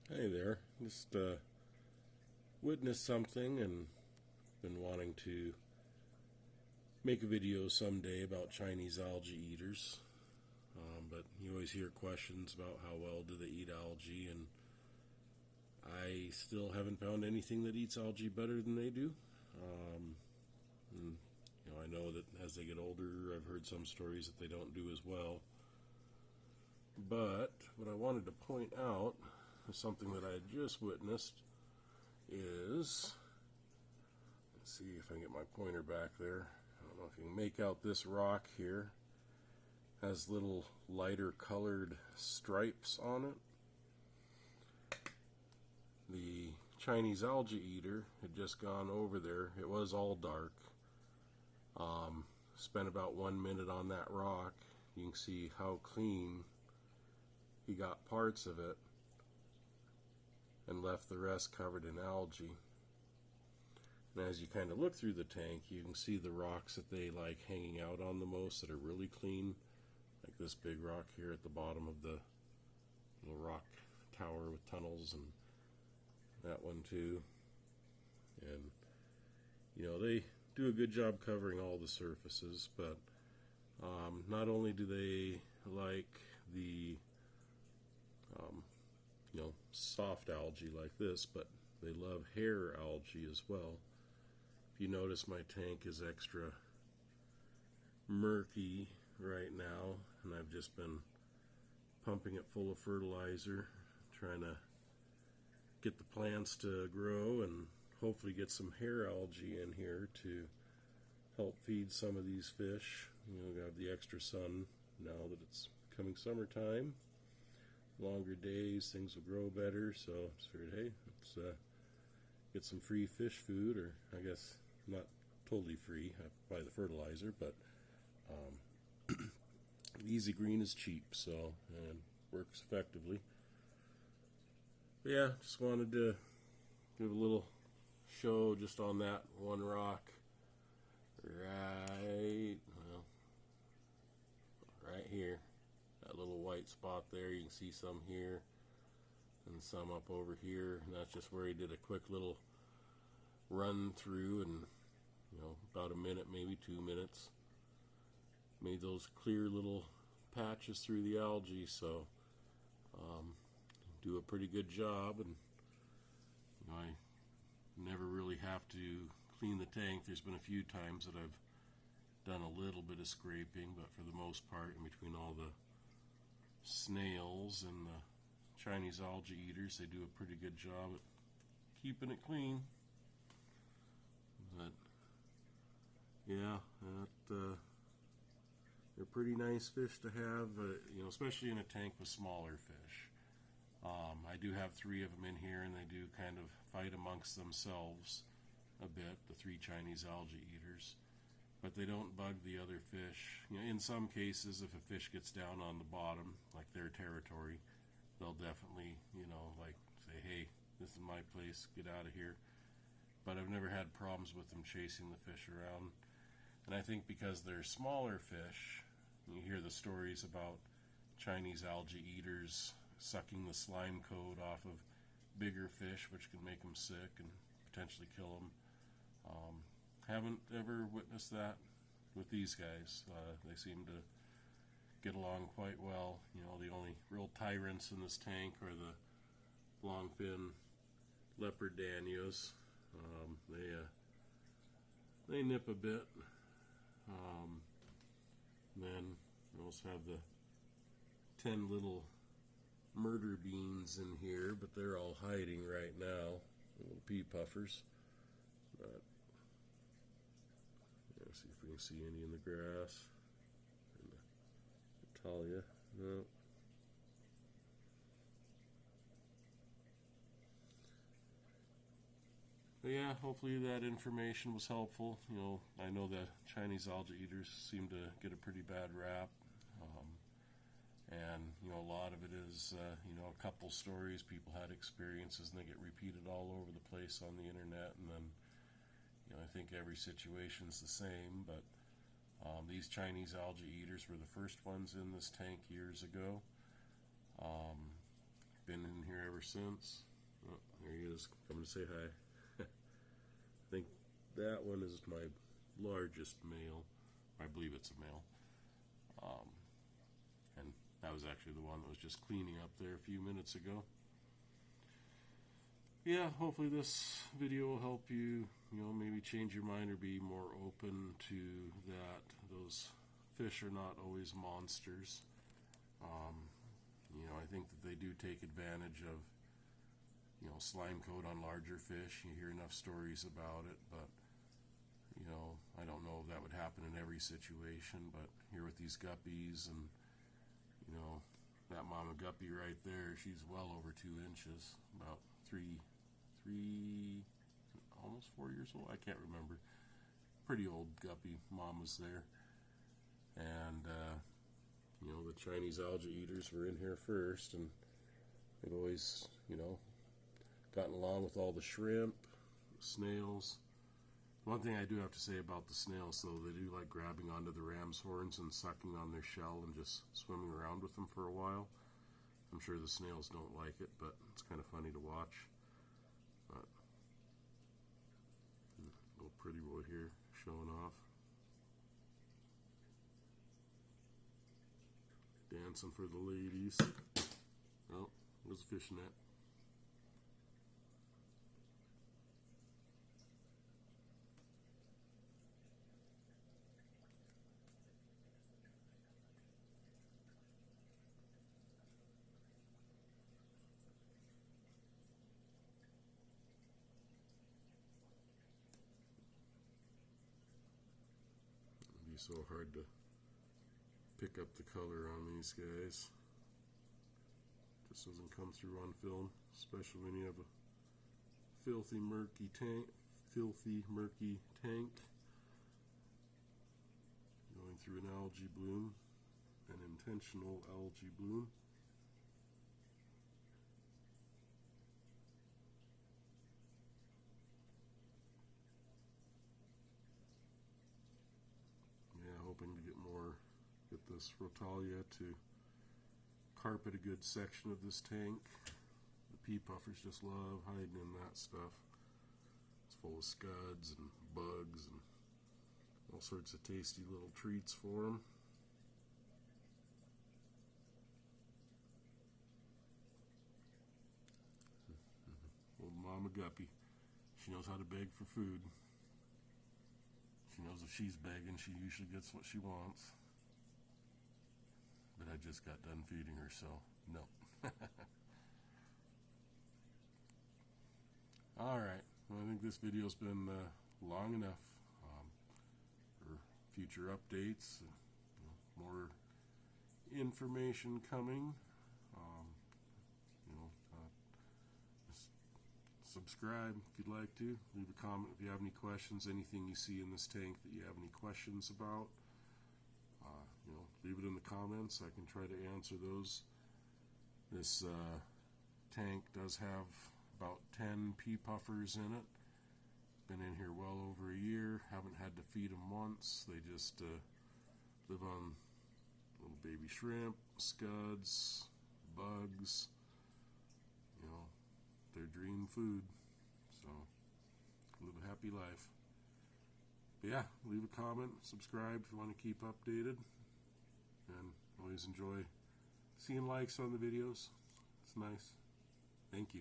Hey there, just witnessed something and been wanting to make a video someday about Chinese algae eaters. But you always hear questions about how well do they eat algae, and I still haven't found anything that eats algae better than they do. And I know that as they get older, I've heard some stories that they don't do as well. But what I wanted to point out is something that I had just witnessed is, let's see if I can get my pointer back there. I don't know if you can make out this rock here. Has little lighter colored stripes on it. The Chinese Algae Eater had just gone over there. It was all dark. Spent about 1 minute on that rock. You can see how clean he got parts of it and left the rest covered in algae. And as you kind of look through the tank, you can see the rocks that they like hanging out on the most that are really clean, like this big rock here at the bottom of the little rock tower with tunnels, and that one too. And they do a good job covering all the surfaces, but not only do they like the soft algae like this, but they love hair algae as well. If you notice, my tank is extra murky right now, and I've just been pumping it full of fertilizer, trying to get the plants to grow and hopefully get some hair algae in here to help feed some of these fish. We have the extra sun now that it's coming summertime. Longer days, things will grow better, so I just figured, hey, let's get some free fish food, or I guess not totally free. I have to buy the fertilizer, but Easy Green is cheap, so and works effectively. But yeah, just wanted to give a little show just on that one rock right here. That little white spot there, you can see some here and some up over here, and that's just where he did a quick little run through, and about a minute, maybe 2 minutes, made those clear little patches through the algae. So do a pretty good job, and I never really have to clean the tank. There's been a few times that I've done a little bit of scraping, but for the most part, in between all the snails and the Chinese Algae Eaters, they do a pretty good job at keeping it clean. But yeah, they're pretty nice fish to have, especially in a tank with smaller fish. I do have 3 of them in here, and they do kind of fight amongst themselves a bit, the 3 Chinese Algae Eaters. But they don't bug the other fish. In some cases, if a fish gets down on the bottom, like their territory, they'll definitely, like say, hey, this is my place, get out of here. But I've never had problems with them chasing the fish around. And I think because they're smaller fish, you hear the stories about Chinese Algae Eaters sucking the slime coat off of bigger fish, which can make them sick and potentially kill them. Haven't ever witnessed that with these guys. They seem to get along quite well. The only real tyrants in this tank are the longfin leopard danios. They nip a bit. Then we also have the 10 little murder beans in here, but they're all hiding right now. Little pea puffers. But let's see if we can see any in the grass. And the Talia, no. But yeah, hopefully that information was helpful. I know that Chinese Algae Eaters seem to get a pretty bad rap. And a lot of it is a couple stories, people had experiences, and they get repeated all over the place on the internet. And then I think every situation's the same, but these Chinese Algae Eaters were the first ones in this tank years ago. Been in here ever since. Oh, there he is, coming to say hi. I think that one is my largest male. I believe it's a male. And that was actually the one that was just cleaning up there a few minutes ago. Yeah, hopefully this video will help you, maybe change your mind or be more open to that. Those fish are not always monsters. I think that they do take advantage of, slime coat on larger fish. You hear enough stories about it, but, I don't know if that would happen in every situation, but here with these guppies and, that mama guppy right there, she's well over 2 inches, about three, almost 4 years old, I can't remember. Pretty old guppy mama's there. And, the Chinese Algae Eaters were in here first, and they've always, gotten along with all the shrimp, snails. One thing I do have to say about the snails, though, they do like grabbing onto the ram's horns and sucking on their shell and just swimming around with them for a while. I'm sure the snails don't like it, but it's kind of funny to watch. But, little pretty boy here showing off. Dancing for the ladies. Oh, there's a fish net. It'd be so hard to pick up the color on these guys. Just doesn't come through on film, especially when you have a filthy murky tank going through an algae bloom, an intentional algae bloom. Yeah, hoping to get this Rotalia to carpet a good section of this tank. The pea puffers just love hiding in that stuff. It's full of scuds and bugs and all sorts of tasty little treats for them. Old Mama Guppy. She knows how to beg for food. She knows if she's begging, she usually gets what she wants. But I just got done feeding her, so no. Alright, well, I think this video's been long enough for future updates, more information coming. Just subscribe if you'd like to. Leave a comment if you have any questions, anything you see in this tank that you have any questions about. Leave it in the comments. I can try to answer those. This tank does have about 10 pea puffers in it. Been in here well over a year. Haven't had to feed them once. They just live on little baby shrimp, scuds, bugs. Their dream food. So, live a happy life. But yeah, leave a comment, subscribe if you want to keep updated. And always enjoy seeing likes on the videos. It's nice. Thank you.